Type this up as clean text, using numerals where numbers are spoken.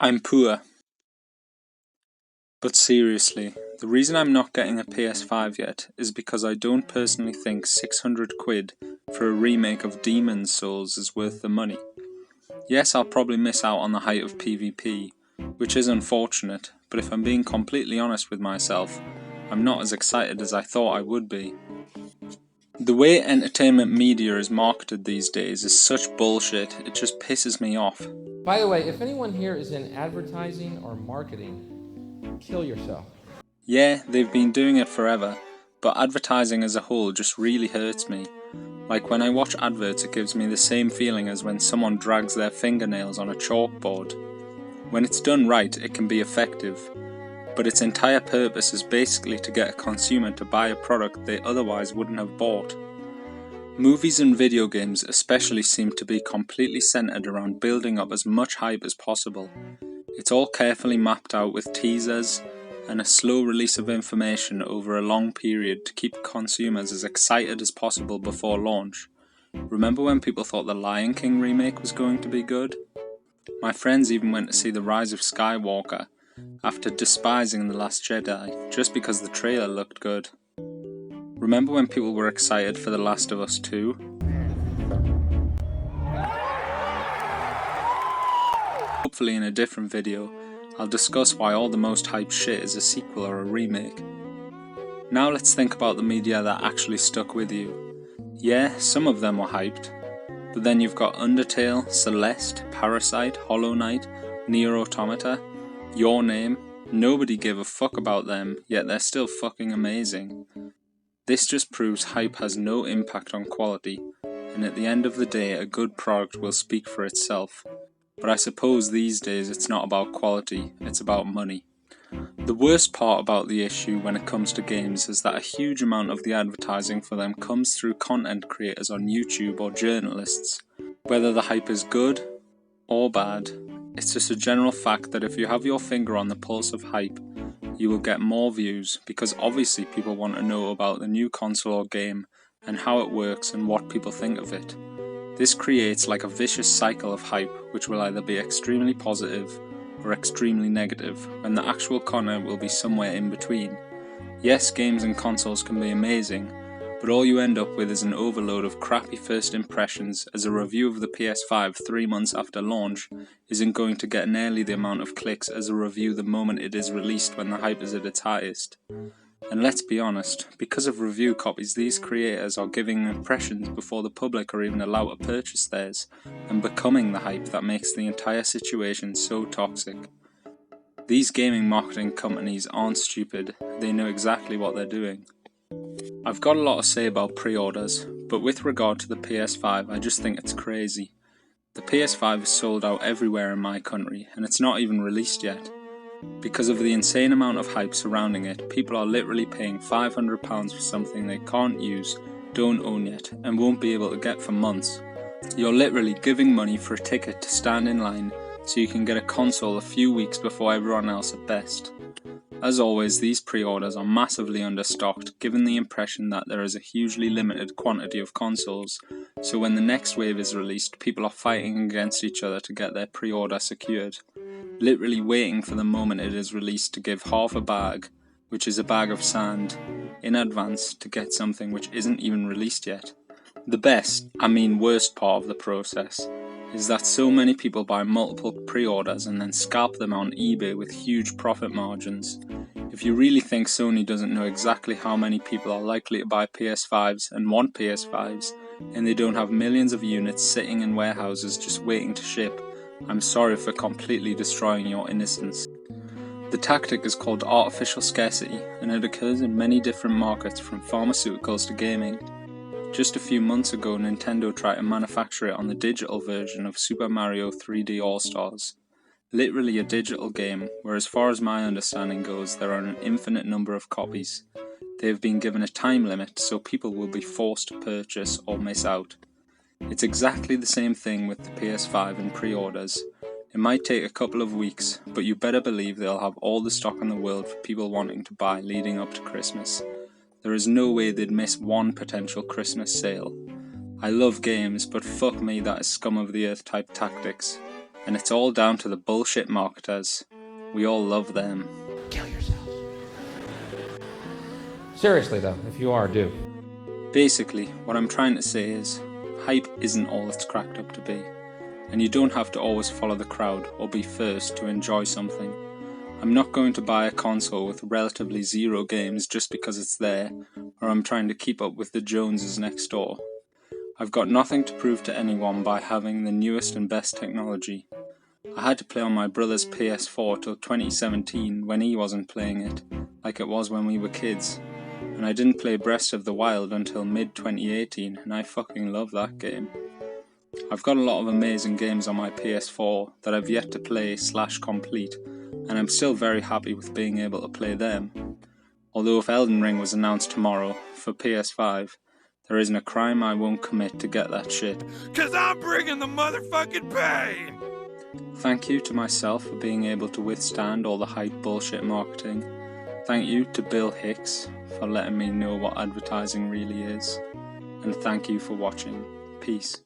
I'm poor. But seriously, the reason I'm not getting a PS5 yet is because I don't personally think 600 quid for a remake of Demon's Souls is worth the money. Yes, I'll probably miss out on the height of PvP, which is unfortunate, but if I'm being completely honest with myself, I'm not as excited as I thought I would be. The way entertainment media is marketed these days is such bullshit, it just pisses me off. By the way, if anyone here is in advertising or marketing, kill yourself. Yeah, they've been doing it forever, but advertising as a whole just really hurts me. Like when I watch adverts, it gives me the same feeling as when someone drags their fingernails on a chalkboard. When it's done right, it can be effective, but its entire purpose is basically to get a consumer to buy a product they otherwise wouldn't have bought. Movies and video games especially seem to be completely centered around building up as much hype as possible. It's all carefully mapped out with teasers and a slow release of information over a long period to keep consumers as excited as possible before launch. Remember when people thought the Lion King remake was going to be good? My friends even went to see The Rise of Skywalker after despising The Last Jedi just because the trailer looked good. Remember when people were excited for The Last of Us 2? Hopefully in a different video, I'll discuss why all the most hyped shit is a sequel or a remake. Now let's think about the media that actually stuck with you. Yeah, some of them were hyped, but then you've got Undertale, Celeste, Parasite, Hollow Knight, Nier Automata, Your Name. Nobody gave a fuck about them, yet they're still fucking amazing. This just proves hype has no impact on quality, and at the end of the day a good product will speak for itself. But I suppose these days it's not about quality, it's about money. The worst part about the issue when it comes to games is that a huge amount of the advertising for them comes through content creators on YouTube or journalists. Whether the hype is good or bad, it's just a general fact that if you have your finger on the pulse of hype, you will get more views, because obviously people want to know about the new console or game and how it works and what people think of it. This creates like a vicious cycle of hype, which will either be extremely positive or extremely negative, when the actual content will be somewhere in between. Yes, games and consoles can be amazing, but all you end up with is an overload of crappy first impressions, as a review of the PS5 3 months after launch isn't going to get nearly the amount of clicks as a review the moment it is released when the hype is at its highest. And let's be honest, because of review copies, these creators are giving impressions before the public are even allowed to purchase theirs, and becoming the hype that makes the entire situation so toxic. These gaming marketing companies aren't stupid, they know exactly what they're doing. I've got a lot to say about pre-orders, but with regard to the PS5 I just think it's crazy. The PS5 is sold out everywhere in my country, and it's not even released yet. Because of the insane amount of hype surrounding it, people are literally paying £500 for something they can't use, don't own yet, and won't be able to get for months. You're literally giving money for a ticket to stand in line so you can get a console a few weeks before everyone else at best. As always, these pre-orders are massively understocked, giving the impression that there is a hugely limited quantity of consoles, so when the next wave is released, people are fighting against each other to get their pre-order secured. Literally waiting for the moment it is released to give half a bag, which is a bag of sand, in advance to get something which isn't even released yet. The best, I mean worst part of the process is that so many people buy multiple pre-orders and then scalp them on eBay with huge profit margins. If you really think Sony doesn't know exactly how many people are likely to buy PS5s and want PS5s, and they don't have millions of units sitting in warehouses just waiting to ship, I'm sorry for completely destroying your innocence. The tactic is called artificial scarcity, and it occurs in many different markets from pharmaceuticals to gaming. Just a few months ago, Nintendo tried to manufacture it on the digital version of Super Mario 3D All-Stars. Literally a digital game, where as far as my understanding goes, there are an infinite number of copies. They have been given a time limit, so people will be forced to purchase or miss out. It's exactly the same thing with the PS5 and pre-orders. It might take a couple of weeks, but you better believe they'll have all the stock in the world for people wanting to buy leading up to Christmas. There is no way they'd miss one potential Christmas sale. I love games, but fuck me, that is scum of the earth type tactics. And it's all down to the bullshit marketers. We all love them. Kill yourself. Seriously though, if you are, do. Basically, what I'm trying to say is, hype isn't all it's cracked up to be. And you don't have to always follow the crowd or be first to enjoy something. I'm not going to buy a console with relatively zero games just because it's there, or I'm trying to keep up with the Joneses next door. I've got nothing to prove to anyone by having the newest and best technology. I had to play on my brother's PS4 till 2017 when he wasn't playing it, like it was when we were kids. And I didn't play Breath of the Wild until mid-2018, and I fucking love that game. I've got a lot of amazing games on my PS4 that I've yet to play/complete, and I'm still very happy with being able to play them. Although if Elden Ring was announced tomorrow for PS5, there isn't a crime I won't commit to get that shit. 'Cause I'm bringing the motherfucking pain! Thank you to myself for being able to withstand all the hype bullshit marketing. Thank you to Bill Hicks for letting me know what advertising really is. And thank you for watching. Peace.